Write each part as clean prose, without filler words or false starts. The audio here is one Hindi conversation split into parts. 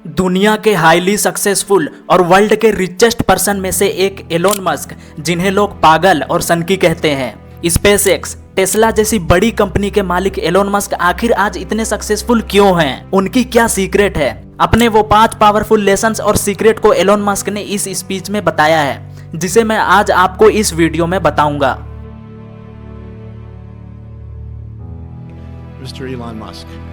दुनिया के हाईली सक्सेसफुल और वर्ल्ड के रिचेस्ट पर्सन में से एक एलोन मस्क, जिन्हें लोग पागल और सनकी कहते हैं। स्पेसएक्स, टेस्ला जैसी बड़ी कंपनी के मालिक एलोन मस्क आखिर आज इतने सक्सेसफुल क्यों हैं? उनकी क्या सीक्रेट है? अपने वो 5 पावरफुल लेसन्स और सीक्रेट को एलोन मस्क ने इस स्पीच में बताया है, जिसे मैं आज आपको इस वीडियो में बताऊंगा। Mr. Elon Musk.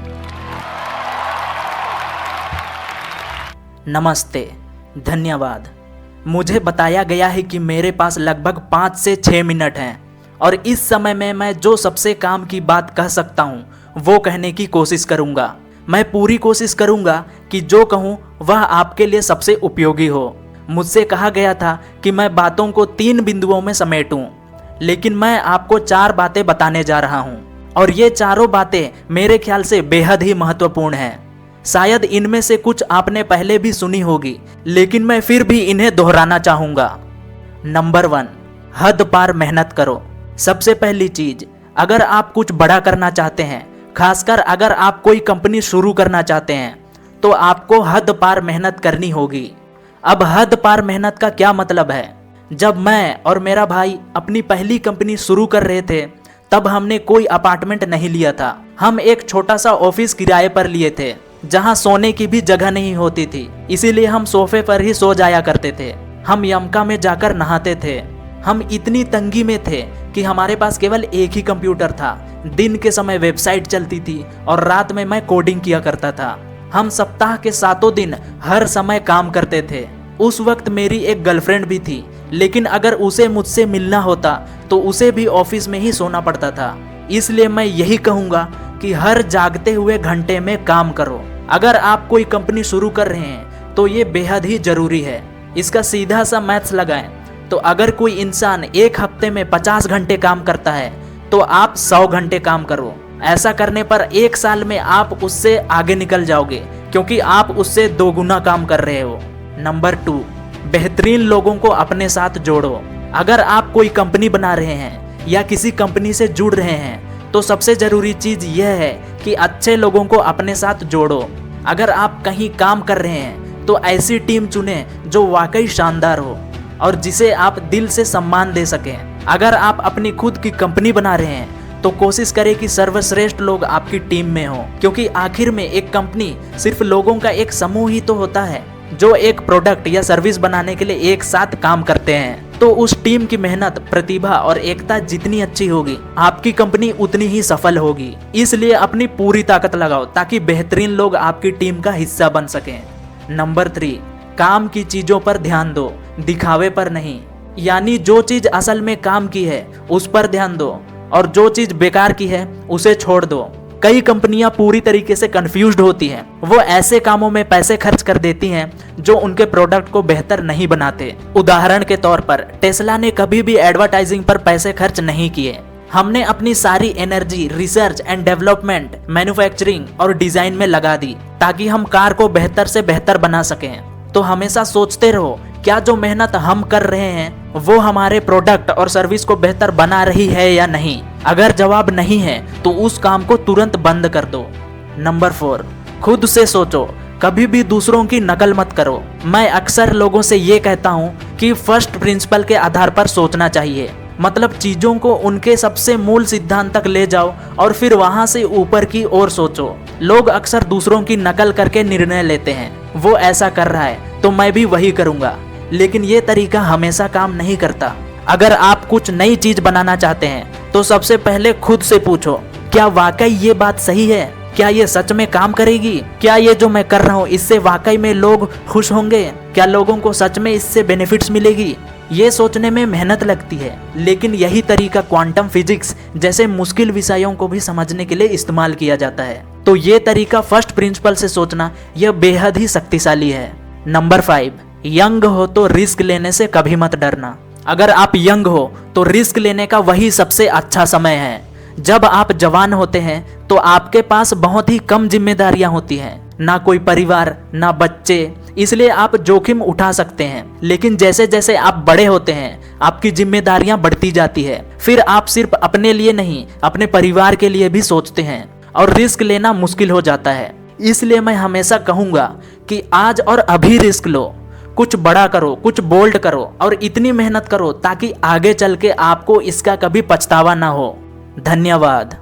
नमस्ते, धन्यवाद। मुझे बताया गया है कि मेरे पास लगभग 5 से 6 मिनट हैं और इस समय में मैं जो सबसे काम की बात कह सकता हूँ वो कहने की कोशिश करूँगा। मैं पूरी कोशिश करूँगा कि जो कहूँ वह आपके लिए सबसे उपयोगी हो। मुझसे कहा गया था कि मैं बातों को 3 बिंदुओं में समेटूं, लेकिन मैं आपको 4 बातें बताने जा रहा हूँ और ये चारों बातें मेरे ख्याल से बेहद ही महत्वपूर्ण हैं। शायद इनमें से कुछ आपने पहले भी सुनी होगी, लेकिन मैं फिर भी इन्हें दोहराना चाहूँगा। नंबर 1, हद पार मेहनत करो। सबसे पहली चीज, अगर आप कुछ बड़ा करना चाहते हैं, खासकर अगर आप कोई कंपनी शुरू करना चाहते हैं, तो आपको हद पार मेहनत करनी होगी। अब हद पार मेहनत का क्या मतलब है? जब मैं और मेरा भाई अपनी पहली कंपनी शुरू कर रहे थे, तब हमने कोई अपार्टमेंट नहीं लिया था। हम एक छोटा सा ऑफिस किराए पर लिए थे, जहां सोने की भी जगह नहीं होती थी, इसीलिए हम सोफे पर ही सो जाया करते थे। हम यमका में जाकर नहाते थे। हम इतनी तंगी में थे कि हमारे पास केवल एक ही कंप्यूटर था। दिन के समय वेबसाइट चलती थी और रात में मैं कोडिंग किया करता था। हम सप्ताह के 7 दिन हर समय काम करते थे। उस वक्त मेरी एक गर्लफ्रेंड भी थी, लेकिन अगर उसे मुझसे मिलना होता तो उसे भी ऑफिस में ही सोना पड़ता था। इसलिए मैं यही कहूँगा कि हर जागते हुए घंटे में काम करो। अगर आप कोई कंपनी शुरू कर रहे हैं तो ये बेहद ही जरूरी है। इसका सीधा सा मैथ्स लगाएं तो अगर कोई इंसान एक हफ्ते में 50 घंटे काम करता है तो आप 100 घंटे काम करो। ऐसा करने पर 1 साल में आप उससे आगे निकल जाओगे, क्योंकि आप उससे 2 गुना काम कर रहे हो। नंबर 2, बेहतरीन लोगों को अपने साथ जोड़ो। अगर आप कोई कंपनी बना रहे हैं या किसी कंपनी से जुड़ रहे हैं तो सबसे ज़रूरी चीज़ यह है कि अच्छे लोगों को अपने साथ जोड़ो। अगर आप कहीं काम कर रहे हैं तो ऐसी टीम चुनें जो वाकई शानदार हो और जिसे आप दिल से सम्मान दे सकें। अगर आप अपनी खुद की कंपनी बना रहे हैं तो कोशिश करें कि सर्वश्रेष्ठ लोग आपकी टीम में हों, क्योंकि आखिर में एक कंपनी सिर्फ लोगों का एक समूह ही तो होता है जो एक प्रोडक्ट या सर्विस बनाने के लिए एक साथ काम करते हैं। तो उस टीम की मेहनत, प्रतिभा और एकता जितनी अच्छी होगी, आपकी कंपनी उतनी ही सफल होगी। इसलिए अपनी पूरी ताकत लगाओ ताकि बेहतरीन लोग आपकी टीम का हिस्सा बन सकें। नंबर 3, काम की चीजों पर ध्यान दो, दिखावे पर नहीं। यानी जो चीज असल में काम की है उस पर ध्यान दो और जो चीज बेकार की है उसे छोड़ दो। कई कंपनियां पूरी तरीके से कंफ्यूज्ड होती हैं। वो ऐसे कामों में पैसे खर्च कर देती हैं जो उनके प्रोडक्ट को बेहतर नहीं बनाते। उदाहरण के तौर पर टेस्ला ने कभी भी एडवर्टाइजिंग पर पैसे खर्च नहीं किए। हमने अपनी सारी energy research and development, manufacturing और डिजाइन में लगा दी ताकि हम कार को बेहतर से बेहतर बना सकें। तो हमेशा सोचते रहो, क्या जो मेहनत हम कर रहे हैं वो हमारे प्रोडक्ट और सर्विस को बेहतर बना रही है या नहीं। अगर जवाब नहीं है तो उस काम को तुरंत बंद कर दो। नंबर 4, खुद से सोचो, कभी भी दूसरों की नकल मत करो। मैं अक्सर लोगों से ये कहता हूँ कि फर्स्ट प्रिंसिपल के आधार पर सोचना चाहिए। मतलब चीजों को उनके सबसे मूल सिद्धांत तक ले जाओ और फिर वहां से ऊपर की ओर सोचो। लोग अक्सर दूसरों की नकल करके निर्णय लेते हैं। वो ऐसा कर रहा है तो मैं भी वही करूंगा, लेकिन ये तरीका हमेशा काम नहीं करता। अगर आप कुछ नई चीज बनाना चाहते हैं तो सबसे पहले खुद से पूछो, क्या वाकई ये बात सही है? क्या ये सच में काम करेगी? क्या ये जो मैं कर रहा हूँ इससे वाकई में लोग खुश होंगे? क्या लोगों को सच में इससे बेनिफिट्स मिलेगी? ये सोचने में मेहनत लगती है, लेकिन यही तरीका क्वांटम फिजिक्स जैसे मुश्किल विषयों को भी समझने के लिए इस्तेमाल किया जाता है। तो ये तरीका फर्स्ट प्रिंसिपल से सोचना, यह बेहद ही शक्तिशाली है। नंबर 5, यंग हो तो रिस्क लेने से कभी मत डरना। अगर आप यंग हो तो रिस्क लेने का वही सबसे अच्छा समय है। जब आप जवान होते हैं तो आपके पास बहुत ही कम जिम्मेदारियां होती हैं, ना कोई परिवार, ना बच्चे, इसलिए आप जोखिम उठा सकते हैं। लेकिन जैसे जैसे आप बड़े होते हैं आपकी जिम्मेदारियां बढ़ती जाती है। फिर आप सिर्फ अपने लिए नहीं, अपने परिवार के लिए भी सोचते हैं और रिस्क लेना मुश्किल हो जाता है। इसलिए मैं हमेशा कहूँगा कि आज और अभी रिस्क लो, कुछ बड़ा करो, कुछ बोल्ड करो और इतनी मेहनत करो ताकि आगे चल के आपको इसका कभी पछतावा ना हो। धन्यवाद।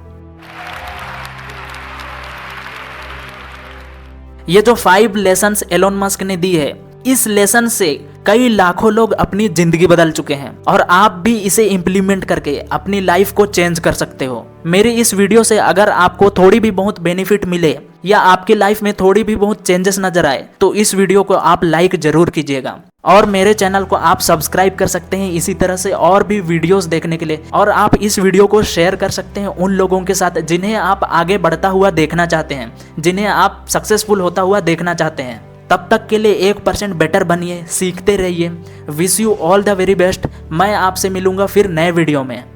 ये जो 5 लेसन्स एलोन मस्क ने दी है, इस लेसन से कई लाखों लोग अपनी जिंदगी बदल चुके हैं और आप भी इसे इम्प्लीमेंट करके अपनी लाइफ को चेंज कर सकते हो। मेरी इस वीडियो से अगर आपको थोड़ी भी बहुत बेनिफिट मिले या आपकी लाइफ में थोड़ी भी बहुत चेंजेस नजर आए तो इस वीडियो को आप लाइक जरूर कीजिएगा और मेरे चैनल को आप सब्सक्राइब कर सकते हैं इसी तरह से और भी वीडियोस देखने के लिए। और आप इस वीडियो को शेयर कर सकते हैं उन लोगों के साथ जिन्हें आप आगे बढ़ता हुआ देखना चाहते हैं, जिन्हें आप सक्सेसफुल होता हुआ देखना चाहते हैं। तब तक के लिए 1% बेटर बनिए, सीखते रहिए। Wish you all the very best. मैं आपसे मिलूंगा फिर नए वीडियो में।